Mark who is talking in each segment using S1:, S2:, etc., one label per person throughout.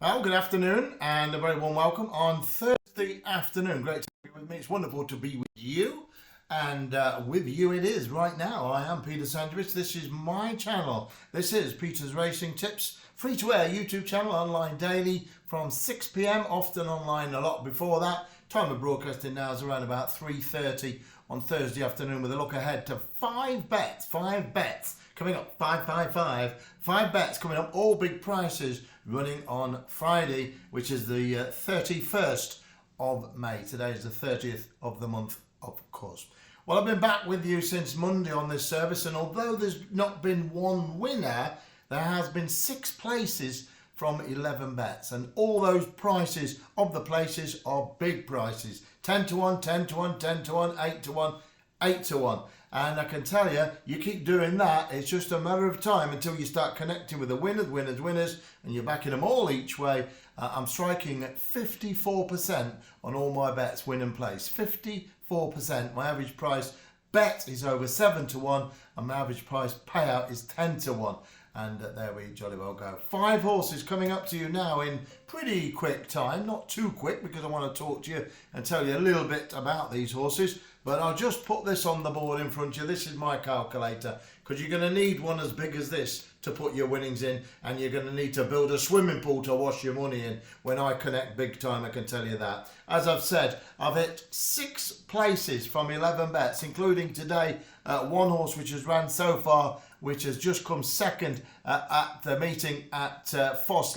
S1: Well, good afternoon and a very warm welcome on Thursday afternoon. Great to be with me. It's wonderful to be with you. And with you it is right now. I am Peter Sandwich. This is my channel. This is Peter's Racing Tips. Free-to-air YouTube channel, online daily from 6 p.m. Often online a lot before that. Time of broadcasting now is around about 3:30 on Thursday afternoon with a look ahead to five bets coming up, 555. Five bets coming up, all big prices running on Friday, which is the 31st of May. Today is the 30th of the month, of course. Well, I've been back with you since Monday on this service, and although there's not been one winner, there has been 6 places from 11 bets, and all those prices of the places are big prices. 10 to 1, 10 to 1, 10 to 1, 8 to 1, 8 to 1. And I can tell you, you keep doing that, it's just a matter of time until you start connecting with the winners, and you're backing them all each way. I'm striking at 54% on all my bets, win and place. 54%. My average price bet is over 7 to 1, and my average price payout is 10 to 1. And there we jolly well go. 5 horses coming up to you now in pretty quick time. Not too quick, because I want to talk to you and tell you a little bit about these horses. But I'll just put this on the board in front of you. This is my calculator, because you're going to need one as big as this to put your winnings in, and you're going to need to build a swimming pool to wash your money in. When I connect big time, I can tell you that. As I've said, I've hit 6 places from 11 bets, including today one horse which has ran so far, which has just come second at the meeting at Foss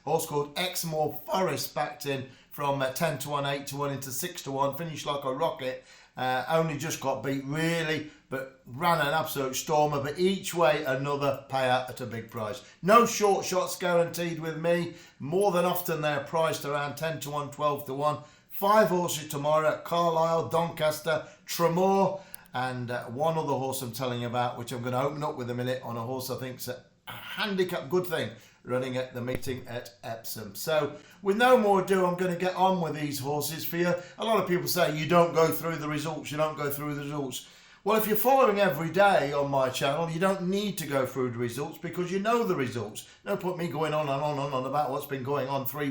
S1: horse called Exmoor Forest, backed in from 10 to 1, 8 to 1 into 6 to 1, finished like a rocket. Only just got beat really, but ran an absolute stormer. But each way another payout at a big price. No short shots guaranteed with me. More than often they're priced around 10 to 1, 12 to 1. 5 horses tomorrow at Carlisle, Doncaster, Tremor, and one other horse I'm telling you about, which I'm going to open up with a minute, on a horse I think's a handicap good thing running at the meeting at Epsom. So with no more ado, I'm going to get on with these horses for you. A lot of people say you don't go through the results, Well, if you're following every day on my channel, you don't need to go through the results, because you know the results. No point me going on and on and on about what's been going on 3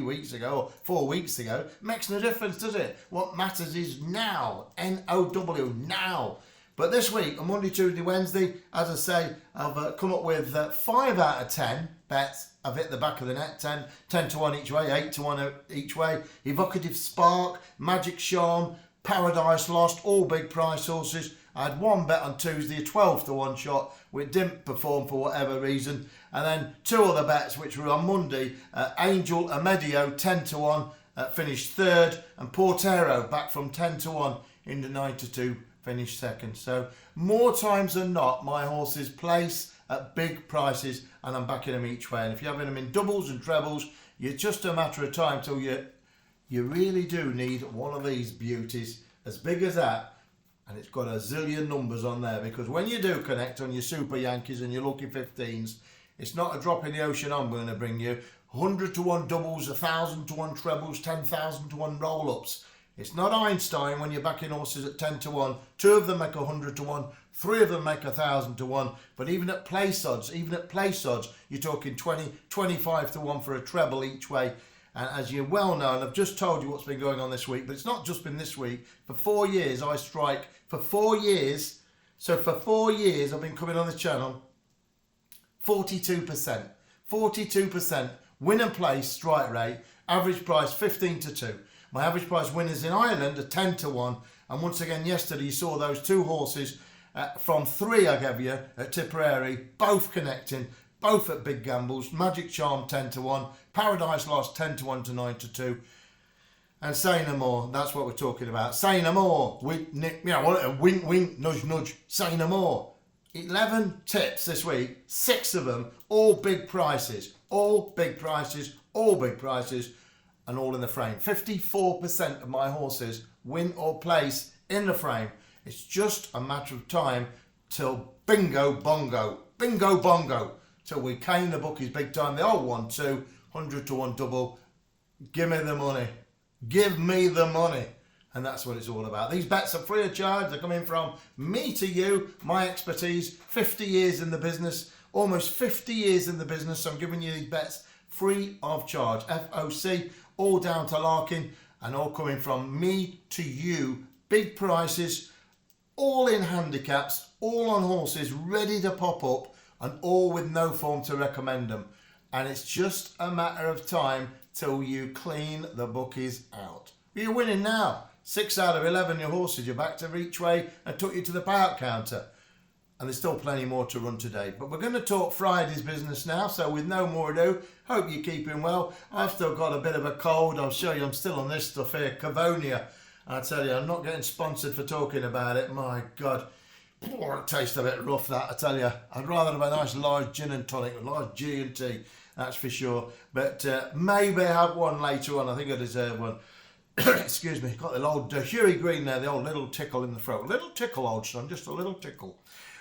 S1: weeks ago or 4 weeks ago. Makes no difference, does it? What matters is now. N-O-W, now. But this week, on Monday, Tuesday, Wednesday, as I say, I've come up with 5 out of 10 bets. I've hit the back of the net, 10 to 1 each way, 8 to 1 each way. Evocative Spark, Magic Charm, Paradise Lost, all big price horses. I had one bet on Tuesday, a 12 to 1 shot, which didn't perform for whatever reason. And then 2 other bets, which were on Monday. Angel Amedio, 10 to 1, finished 3rd. And Portero, back from 10 to 1 into 9 to 2. Finished 2nd. So more times than not, my horses place at big prices, and I'm backing them each way. And if you're having them in doubles and trebles, it's just a matter of time till you really do need one of these beauties as big as that, and it's got a zillion numbers on there. Because when you do connect on your Super Yankees and your Lucky 15s, it's not a drop in the ocean I'm going to bring you. 100 to 1 doubles, 1,000 to 1 trebles, 10,000 to 1 roll-ups. It's not Einstein when you're backing horses at 10 to 1. 2 of them make 100 to 1. 3 of them make 1,000 to 1. But even at place odds, you're talking 20, 25 to 1 for a treble each way. And as you well know, and I've just told you what's been going on this week, but it's not just been this week. For 4 years, I strike. For 4 years. So for 4 years, I've been coming on the channel. 42%. 42% win and place strike rate. Average price 15 to 2. My average price winners in Ireland are 10 to 1. And once again, yesterday you saw those 2 horses from 3 I gave you at Tipperary, both connecting, both at big gambles. Magic Charm 10 to 1, Paradise Lost 10 to 1 to 9 to 2. And say no more, that's what we're talking about. Say no more. Wink, wink, nudge, nudge. Say no more. 11 tips this week, 6 of them, all big prices. All big prices, all big prices. And all in the frame. 54% of my horses win or place in the frame. It's just a matter of time till bingo bongo, till we cane the bookies big time. They all want 2, 100 to 1 double. Give me the money. Give me the money. And that's what it's all about. These bets are free of charge. They're coming from me to you, my expertise, 50 years in the business, almost 50 years in the business. So I'm giving you these bets free of charge. FOC, all down to Larkin, and all coming from me to you. Big prices, all in handicaps, all on horses, ready to pop up, and all with no form to recommend them. And it's just a matter of time till you clean the bookies out. You're winning now. 6 out of 11 your horses, you're back to reach way and took you to the payout counter. And there's still plenty more to run today. But we're going to talk Friday's business now. So with no more ado, hope you're keeping well. I've still got a bit of a cold. I'll show you I'm still on this stuff here, Cavonia. I tell you, I'm not getting sponsored for talking about it. My God. It tastes a bit rough, that, I tell you. I'd rather have a nice large gin and tonic, a large G&T, that's for sure. But maybe have one later on. I think I deserve one. Excuse me, got the old Huey Green there, the old little tickle in the throat. Little tickle, old son, just a little tickle.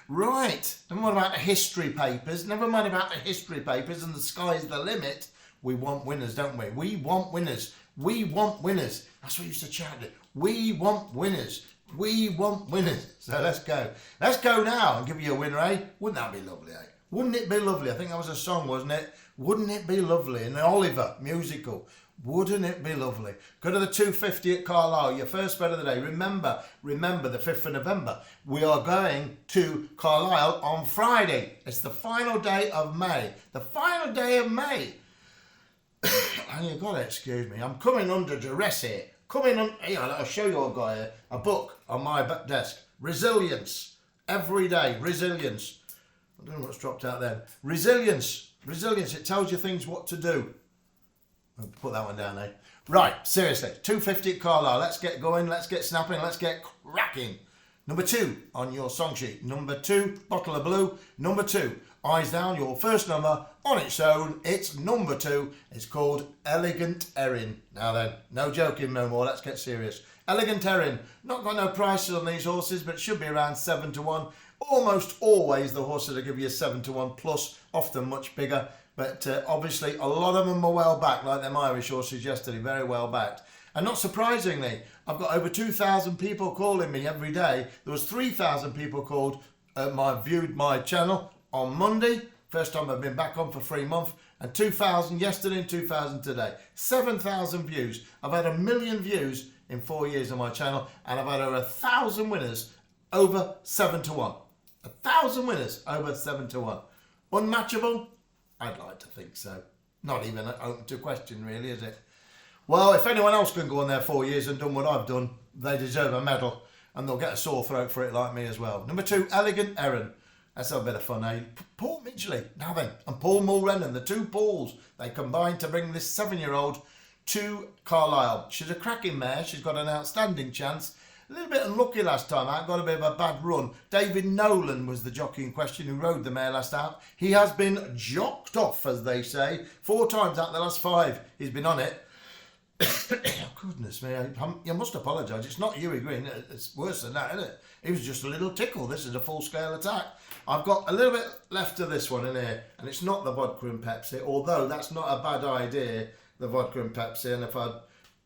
S1: Right, and what about the history papers? Never mind about the history papers and the sky's the limit. We want winners, don't we? We want winners. We want winners. That's what we used to chant it. We want winners. We want winners. So let's go. Let's go now and give you a winner, eh? Wouldn't that be lovely, eh? Wouldn't it be lovely? I think that was a song, wasn't it? Wouldn't it be lovely? In the Oliver musical. Wouldn't it be lovely? Go to the 250 at Carlisle, your first bet of the day. Remember the 5th of November. We are going to Carlisle on Friday. It's the final day of May. The final day of May. And you've got to excuse me. I'm coming under duress here. Here, I'll show you a guy here. A book on my desk. Resilience. Every day. Resilience. I don't know what's dropped out then. Resilience. Resilience. It tells you things what to do. I'll put that one down, eh? Right, seriously. 250 at Carlisle. Let's get going. Let's get snapping. Let's get cracking. Number 2 on your song sheet. Number 2, Bottle of Blue. Number 2, Eyes Down. Your first number on its own. It's number 2. It's called Elegant Erin. Now then, no joking no more. Let's get serious. Elegant Erin. Not got no prices on these horses, but it should be around 7 to 1. Almost always the horses will give you 7 to 1 plus, often much bigger. But obviously a lot of them are well backed, like them Irish horses yesterday, very well backed. And not surprisingly, I've got over 2,000 people calling me every day. There was 3,000 people called, viewed my channel on Monday. First time I've been back on for 3 months. And 2,000 yesterday and 2,000 today. 7,000 views. I've had 1 million views in 4 years on my channel. And I've had over 1,000 winners over 7 to 1. 1,000 winners over 7 to 1. Unmatchable? I'd like to think so. Not even open to question, really, is it? Well, if anyone else can go on there 4 years and done what I've done, they deserve a medal, and they'll get a sore throat for it like me as well. Number 2, Elegant Erin. That's a bit of fun, eh? Paul Midgley, now then, and Paul Mulrennan, the two Pauls, they combined to bring this 7-year-old to Carlisle. She's a cracking mare. She's got an outstanding chance. A little bit unlucky last time out, got a bit of a bad run. David Nolan was the jockey in question who rode the mare last out. He has been jocked off, as they say. 4 times out of the last 5 he's been on it. Oh, goodness me, you must apologise. It's not Huey Green, it's worse than that, isn't it? It was just a little tickle. This is a full-scale attack. I've got a little bit left of this one in here, and it's not the vodka and Pepsi, although that's not a bad idea, the vodka and Pepsi, and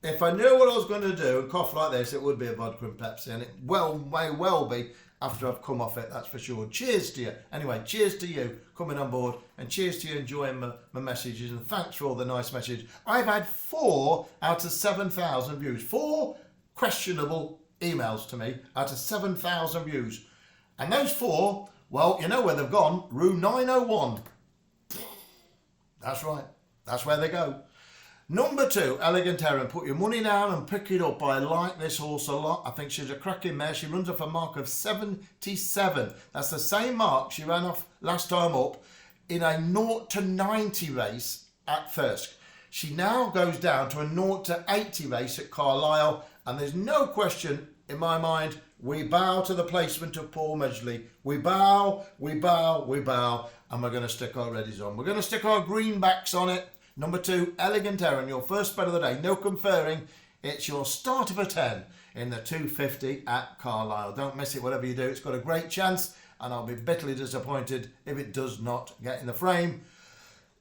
S1: if I knew what I was going to do and cough like this, it would be a vodka and Pepsi, and it may well be after I've come off it, that's for sure. Cheers to you. Anyway, cheers to you coming on board, and cheers to you enjoying my messages, and thanks for all the nice messages. I've had 4 out of 7,000 views. 4 questionable emails to me out of 7,000 views. And those 4, well, you know where they've gone. Rue 901. That's right. That's where they go. Number 2, Elegant Erin. Put your money down and pick it up. I like this horse a lot. I think she's a cracking mare. She runs off a mark of 77. That's the same mark she ran off last time up in a 0 to 90 race at Thirsk. She now goes down to a 0 to 80 race at Carlisle. And there's no question in my mind, we bow to the placement of Paul Midgley. We bow, we bow, we bow. And we're going to stick our reddies on. We're going to stick our greenbacks on it. Number 2, Elegant Erin, your first bet of the day. No conferring. It's your start of a 10 in the 250 at Carlisle. Don't miss it, whatever you do. It's got a great chance, and I'll be bitterly disappointed if it does not get in the frame.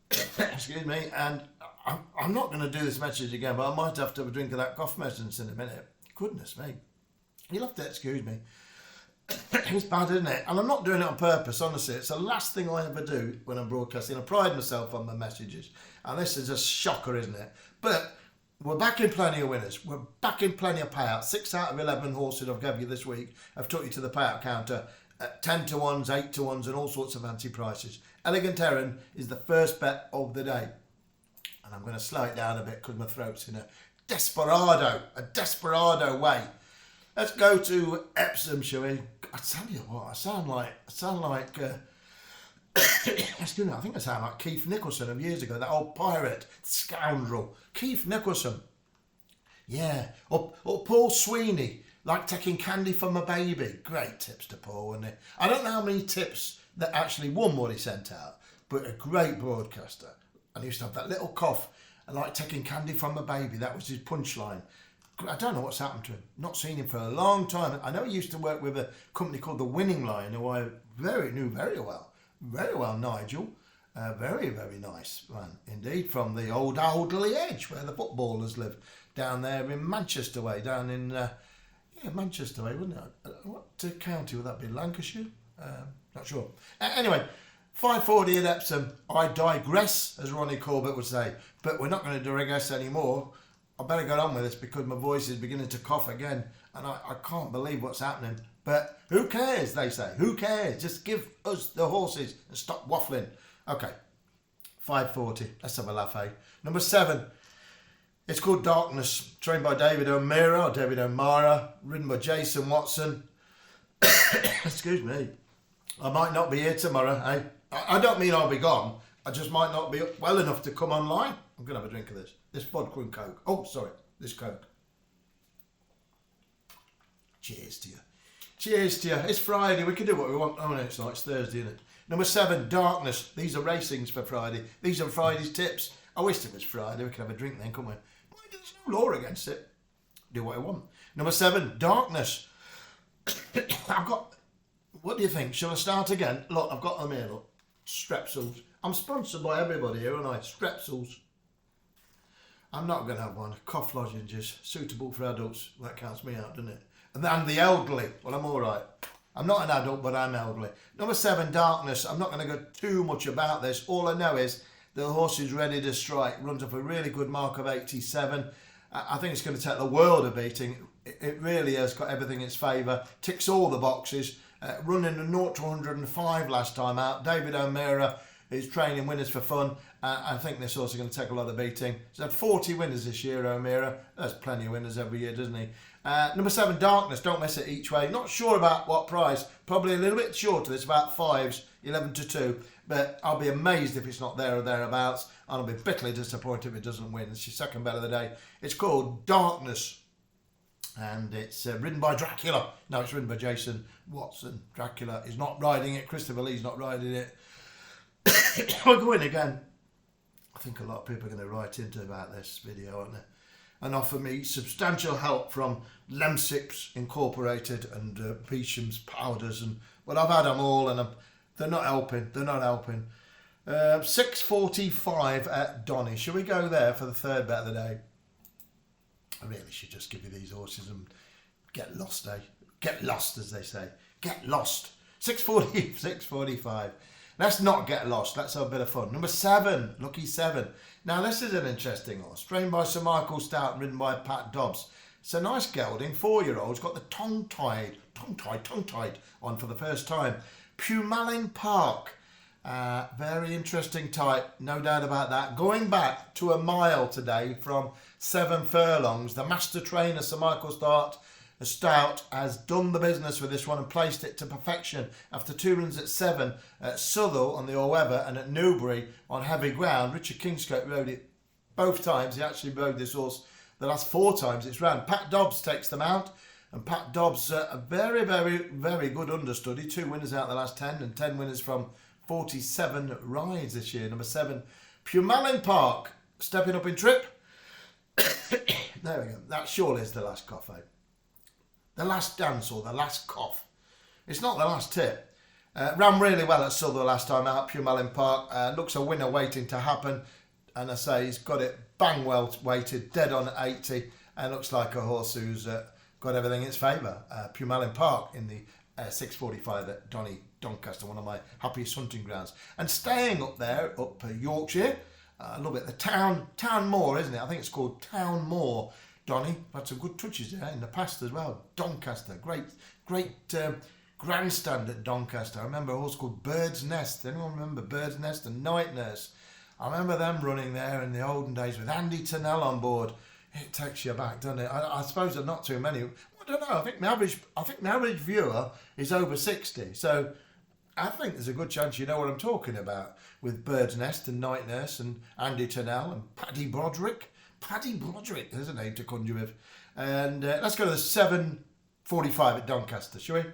S1: Excuse me. And I'm not going to do this message again, but I might have to have a drink of that cough medicine in a minute. Goodness me. You'll have to excuse me. It's bad, isn't it? And I'm not doing it on purpose, honestly. It's the last thing I ever do when I'm broadcasting. I pride myself on my messages. And this is a shocker, isn't it? But we're back in plenty of winners. We're back in plenty of payouts. 6 out of 11 horses I've given you this week. I've took you to the payout counter at 10 to 1s, 8 to 1s, and all sorts of fancy prices. Elegant Erin is the first bet of the day. And I'm going to slow it down a bit because my throat's in a desperado way. Let's go to Epsom, shall we? I tell you what, I sound like excuse me, I think I sound like Keith Nicholson of years ago, that old pirate, scoundrel. Keith Nicholson. Yeah. Or Paul Sweeney, like taking candy from a baby. Great tips to Paul, wasn't it? I don't know how many tips that actually won what he sent out, but a great broadcaster. And he used to have that little cough, and like taking candy from a baby. That was his punchline. I don't know what's happened to him. Not seen him for a long time. I know he used to work with a company called The Winning Line, who I knew very well. Very well, Nigel. Very, very nice man indeed. From the old Alderley Edge, where the footballers live, down there in Manchester way, down in Manchester way, wouldn't it? What county would that be? Lancashire? Not sure. Anyway, 540 at Epsom. I digress, as Ronnie Corbett would say, but we're not going to digress anymore. I better get on with this because my voice is beginning to cough again, and I can't believe what's happening. But who cares, they say. Who cares? Just give us the horses and stop waffling. Okay, 540. Let's have a laugh, eh? Number 7. It's called Darkness, trained by David O'Meara, ridden by Jason Watson. Excuse me. I might not be here tomorrow, eh? I don't mean I'll be gone. I just might not be well enough to come online. I'm going to have a drink of this. This vodka and Coke. Oh, sorry. This Coke. Cheers to you. Cheers to you. It's Friday. We can do what we want. Oh, no, it's not. It's Thursday, isn't it? Number 7, Darkness. These are racings for Friday. These are Friday's tips. I wish it was Friday. We could have a drink then, couldn't we? There's no law against it. Do what I want. Number 7, Darkness. I've got... What do you think? Shall I start again? Look, I've got them here, look. Strepsils. I'm sponsored by everybody here, aren't I? Strepsils. I'm not going to have one. Cough lozenges, suitable for adults. That counts me out, doesn't it? And then the elderly. Well, I'm all right. I'm not an adult, but I'm elderly. Number 7, Darkness. I'm not going to go too much about this. All I know is the horse is ready to strike. Runs up a really good mark of 87. I think it's going to take the world of beating. It really has got everything in its favour. Ticks all the boxes. Running a 0 to 105 last time out. David O'Meara is training winners for fun. I think this horse is going to take a lot of beating. He's had 40 winners this year, O'Meara. There's plenty of winners every year, doesn't he? Number 7, Darkness. Don't miss it each way. Not sure about what price. Probably a little bit short of this, about 5s, 11 to 2. But I'll be amazed if it's not there or thereabouts. And I'll be bitterly disappointed if it doesn't win. It's your second bet of the day. It's called Darkness. And it's ridden by Dracula. No, it's ridden by Jason Watson. Dracula is not riding it. Christopher Lee's not riding it. We're going again. I think a lot of people are going to write into about this video, aren't they? And offer me substantial help from Lemsips Incorporated and Beecham's Powders. But I've had them all and they're not helping. They're not helping. 6:45 at Donny. Shall we go there for the third bet of the day? I really should just give you these horses and get lost, eh? Get lost, as they say. Get lost. 6:40, 6:45. Let's not get lost. Let's have a bit of fun. Number 7, Lucky 7. Now, this is an interesting horse. Trained by Sir Michael Stout and ridden by Pat Dobbs. It's a nice gelding, 4-year-old. It's got the tongue-tied on for the first time. Pumalin Park. Very interesting type, no doubt about that. Going back to a mile today from 7 furlongs. The master trainer, Sir Michael Stout, has done the business with this one and placed it to perfection after 2 runs at 7 at Southall on the All-Weather and at Newbury on heavy ground. Richard Kingscote rode it both times. He actually rode this horse the last 4 times it's ran. Pat Dobbs takes them out, and Pat Dobbs, a very, very, very good understudy. 2 winners out the last 10 and 10 winners from 47 rides this year. Number 7, Pumalin Park, stepping up in trip. There we go. That surely is the last cough, eh? The last dance or the last cough. It's not the last tip. Ran really well at Southall last time out, Pumalin Park. Looks a winner waiting to happen. And I say he's got it bang well weighted, dead on at 80. And looks like a horse who's got everything in its favour. Pumalin Park in the 6:45 at Doncaster, one of my happiest hunting grounds. And staying up there, up Yorkshire, a little bit, the Town Moor, isn't it? I think it's called Town Moor, Donny. Had some good touches there in the past as well. Doncaster, great grandstand at Doncaster. I remember a horse called Bird's Nest. Anyone remember Bird's Nest and Night Nurse? I remember them running there in the olden days with Andy Turnell on board. It takes you back, doesn't it? I suppose there's not too many. I don't know. I think the average viewer is over 60. So I think there's a good chance you know what I'm talking about with Bird's Nest and Night Nurse and Andy Turnell and Paddy Broderick. Paddy Broderick, there's a name to conjure with. And let's go to the 7:45 at Doncaster, shall we?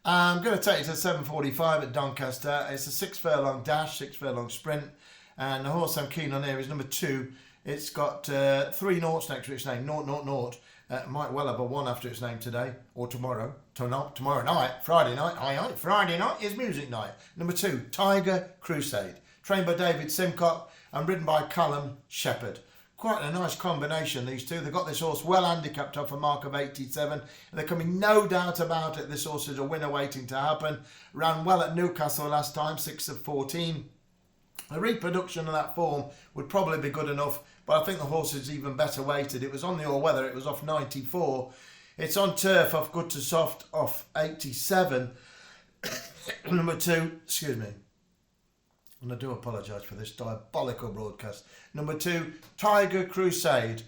S1: I'm going to take you to 7:45 at Doncaster. It's a 6 furlong dash, 6 furlong sprint. And the horse I'm keen on here is number 2. It's got 3 noughts next to its name, 000. Might well have a 1 after its name today or tomorrow. Tomorrow night, Friday night. Friday night is music night. Number 2, Tiger Crusade. Trained by David Simcock and ridden by Callum Shepherd. Quite a nice combination, these two. They've got this horse well handicapped off a mark of 87. They're coming, no doubt about it. This horse is a winner waiting to happen. Ran well at Newcastle last time, 6 of 14. A reproduction of that form would probably be good enough, but I think the horse is even better weighted. It was on the all-weather, it was off 94. It's on turf, off good to soft, off 87. Number 2, excuse me. And I do apologise for this diabolical broadcast. Number 2, Tiger Crusade.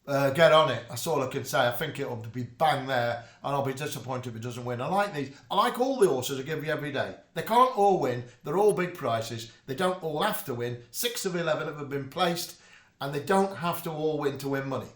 S1: Get on it. That's all I can say. I think it'll be bang there, and I'll be disappointed if it doesn't win. I like these. I like all the horses I give you every day. They can't all win. They're all big prices. They don't all have to win. 6 of 11 have been placed, and they don't have to all win to win money.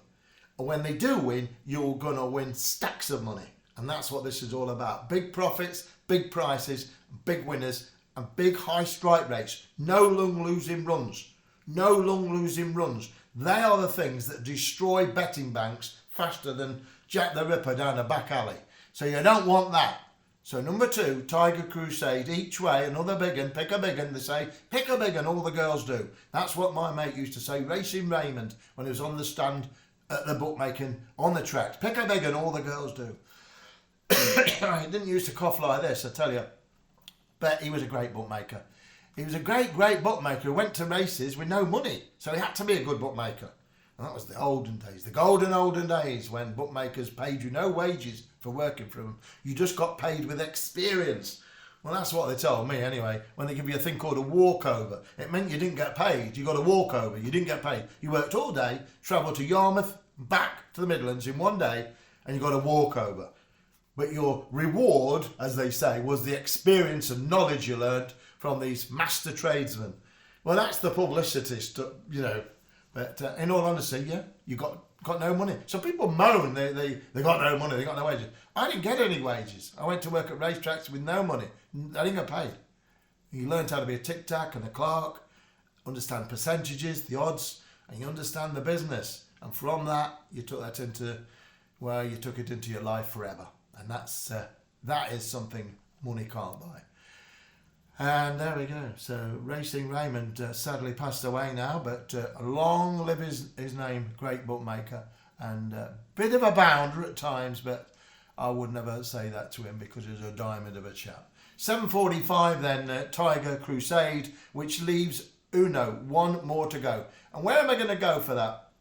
S1: And when they do win, you're going to win stacks of money. And that's what this is all about. Big profits, big prices, big winners, and big high strike rates. No long losing runs. No long losing runs. They are the things that destroy betting banks faster than Jack the Ripper down a back alley. So you don't want that. So number 2, Tiger Crusade, each way, another big un, pick a big un, they say. Pick a big un, all the girls do. That's what my mate used to say, Racing Raymond, when he was on the stand at the bookmaking on the tracks. Pick a big un, all the girls do. He didn't used to cough like this, I tell you. But he was a great bookmaker. He was a great bookmaker who went to races with no money. So he had to be a good bookmaker. And that was the olden days, the olden days when bookmakers paid you no wages for working for them. You just got paid with experience. Well, that's what they told me anyway. When they give you a thing called a walkover, it meant you didn't get paid. You got a walkover. You didn't get paid. You worked all day, travelled to Yarmouth, back to the Midlands in one day, and you got a walkover. But your reward, as they say, was the experience and knowledge you learnt from these master tradesmen. Well, that's the publicity, you know. But in all honesty, yeah, you got no money. So people moan they got no money, they got no wages. I didn't get any wages. I went to work at racetracks with no money. I didn't get paid. You learned how to be a tic-tac and a clerk, understand percentages, the odds, and you understand the business. And from that, you took that into, well, you took it into your life forever. And that is something money can't buy. And there we go. So Racing Raymond sadly passed away now, but long live his name, great bookmaker, and bit of a bounder at times, but I would never say that to him because he was a diamond of a chap. 7:45 then, Tiger Crusade, which leaves Uno, 1 more to go. And where am I going to go for that?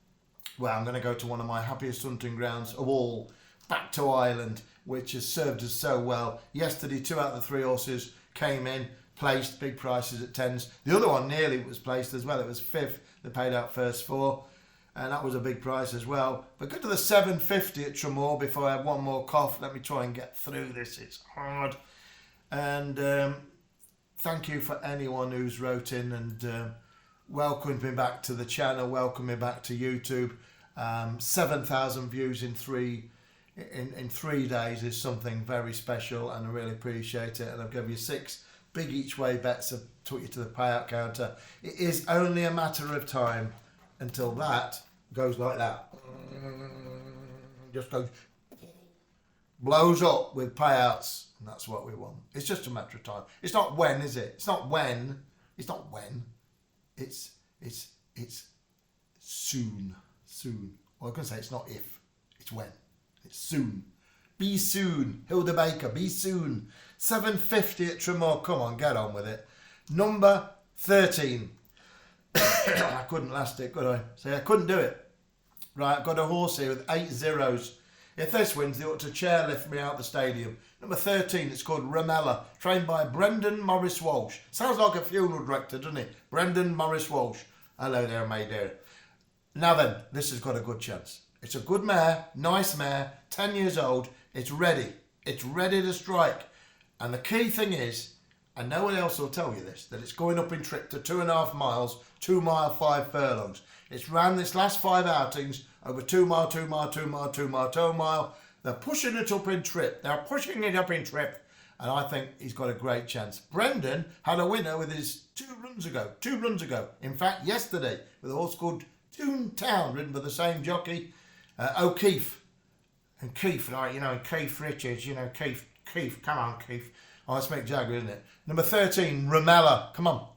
S1: Well, I'm going to go to one of my happiest hunting grounds of all, back to Ireland, which has served us so well. Yesterday, 2 out of the 3 horses came in, placed, big prices at 10s. The other one nearly was placed as well. It was 5th. They paid out first 4, and that was a big price as well. But go to the 750 at Tramore before I have one more cough. Let me try and get through this. It's hard. And thank you for anyone who's wrote in and welcomed me back to the channel, welcomed me back to YouTube. 7,000 views in 3 days is something very special, and I really appreciate it. And I've given you 6 big each way bets. I've took you to the payout counter. It is only a matter of time until that goes like that. Just goes, blows up with payouts, and that's what we want. It's just a matter of time. It's not when, is it? It's not when. It's not when. It's soon. Soon. Well, I can say it's not if. It's when. It's soon. Be Soon. Hilda Baker, Be Soon. 750 at Tremor. Come on, get on with it. Number 13. I couldn't last it, could I? See, I couldn't do it. Right, I've got a horse here with 8 zeros. If this wins, they ought to chairlift me out the stadium. Number 13, it's called Ramella, trained by Brendan Morris Walsh. Sounds like a funeral director, doesn't it? Brendan Morris Walsh. Hello there, mate dear. Now then, this has got a good chance. It's a good mare, nice mare, 10 years old. It's ready. It's ready to strike. And the key thing is, and no one else will tell you this, that it's going up in trip to 2.5 miles, 2 mile, 5 furlongs. It's ran this last 5 outings over 2 mile, 2 mile, 2 mile, 2 mile, 2 mile. They're pushing it up in trip. They're pushing it up in trip. And I think he's got a great chance. Brendan had a winner with his 2 runs ago. In fact, yesterday, with a horse called Toontown, ridden by the same jockey, O'Keefe. And Keefe, like, you know, Keith Richards, you know, Keith, come on, Keith. Oh, that's Mick Jagger, isn't it? Number 13, Ramella. Come on,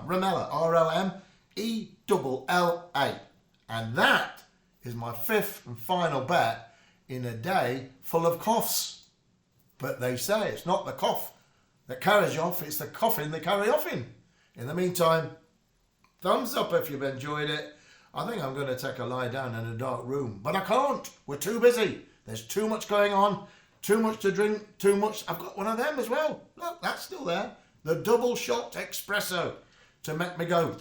S1: Ramella. R-O-M-E-L-L-A. And that is my 5th and final bet in a day full of coughs. But they say it's not the cough that carries you off, it's the coffin they carry off in. In the meantime, thumbs up if you've enjoyed it. I think I'm going to take a lie down in a dark room. But I can't. We're too busy. There's too much going on. Too much to drink, too much. I've got one of them as well. Look, that's still there. The double shot espresso to make me go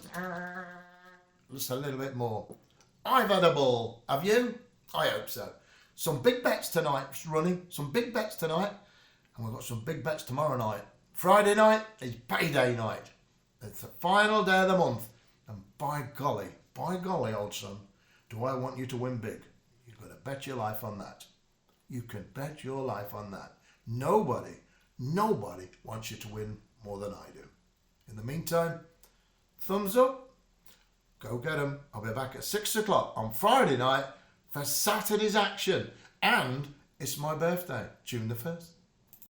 S1: just a little bit more. I've had a ball. Have you? I hope so. Some big bets tonight running. Some big bets tonight. And we've got some big bets tomorrow night. Friday night is payday night. It's the final day of the month. And by golly, old son, do I want you to win big. You've got to bet your life on that. You can bet your life on that. Nobody wants you to win more than I do. In the meantime, thumbs up. Go get them. I'll be back at 6 o'clock on Friday night for Saturday's action. And it's my birthday, June the 1st.